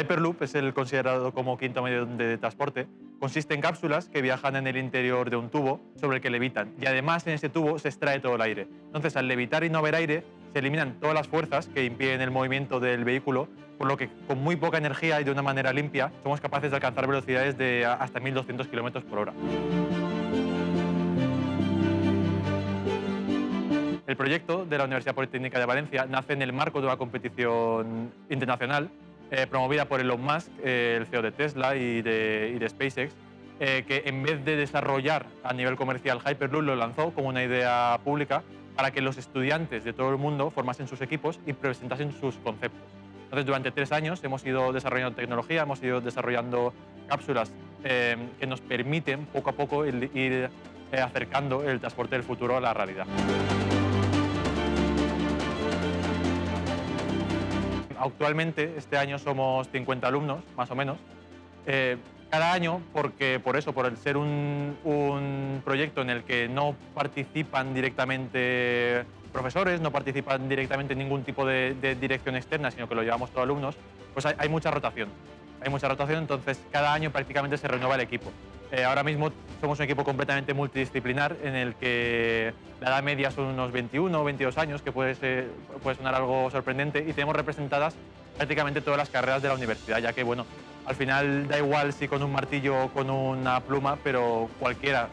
Hyperloop es el considerado como quinto medio de transporte. Consiste en cápsulas que viajan en el interior de un tubo sobre el que levitan. Y además en ese tubo se extrae todo el aire. Entonces, al levitar y no haber aire, se eliminan todas las fuerzas que impiden el movimiento del vehículo, por lo que con muy poca energía y de una manera limpia somos capaces de alcanzar velocidades de hasta 1.200 kilómetros por hora. El proyecto de la Universidad Politécnica de Valencia nace en el marco de una competición internacional promovida por Elon Musk, el CEO de Tesla y de SpaceX, que en vez de desarrollar a nivel comercial Hyperloop, lo lanzó como una idea pública para que los estudiantes de todo el mundo formasen sus equipos y presentasen sus conceptos. Entonces, durante 3 años hemos ido desarrollando tecnología, hemos ido desarrollando cápsulas que nos permiten poco a poco ir acercando el transporte del futuro a la realidad. Actualmente, este año somos 50 alumnos, más o menos. Cada año, porque por el ser un proyecto en el que no participan directamente profesores, no participan directamente ningún tipo de dirección externa, sino que lo llevamos todos alumnos, pues hay mucha rotación. Hay mucha rotación, entonces cada año prácticamente se renueva el equipo. Ahora mismo somos un equipo completamente multidisciplinar en el que la edad media son unos 21 o 22 años, que puede sonar algo sorprendente, y tenemos representadas prácticamente todas las carreras de la universidad, ya que, bueno, al final da igual si con un martillo o con una pluma, pero cualquiera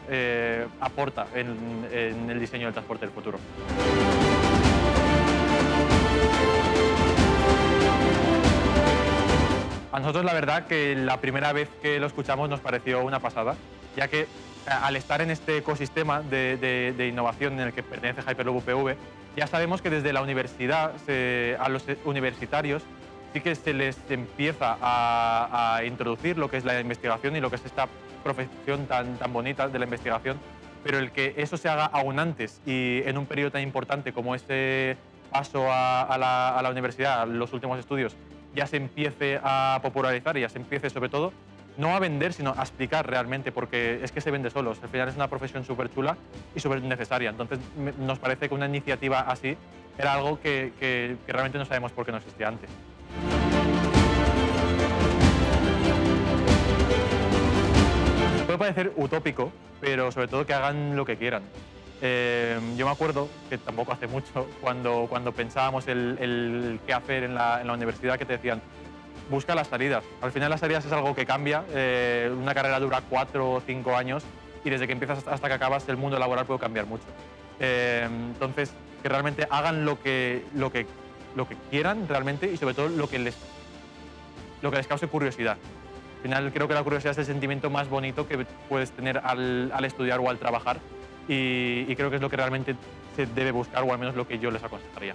aporta en el diseño del transporte del futuro. A nosotros la verdad que la primera vez que lo escuchamos nos pareció una pasada, ya que al estar en este ecosistema de innovación en el que pertenece Hyperloop UPV, ya sabemos que desde la universidad a los universitarios sí que se les empieza a introducir lo que es la investigación y lo que es esta profesión tan bonita de la investigación, pero el que eso se haga aún antes y en un periodo tan importante como este paso a la universidad, a los últimos estudios, ya se empiece a popularizar y ya se empiece sobre todo no a vender, sino a explicar realmente, porque es que se vende solos. Al final es una profesión súper chula y súper necesaria. Entonces nos parece que una iniciativa así era algo que realmente no sabemos por qué no existía antes. Puede parecer utópico, pero sobre todo que hagan lo que quieran. Yo me acuerdo, que tampoco hace mucho, cuando pensábamos el qué hacer en la universidad, que te decían, busca las salidas. Al final las salidas es algo que cambia, una carrera dura 4 o 5 años y desde que empiezas hasta que acabas el mundo laboral puede cambiar mucho. Entonces, que realmente hagan lo que quieran realmente y sobre todo lo que les cause curiosidad. Al final creo que la curiosidad es el sentimiento más bonito que puedes tener al estudiar o al trabajar y creo que es lo que realmente se debe buscar, o al menos lo que yo les aconsejaría.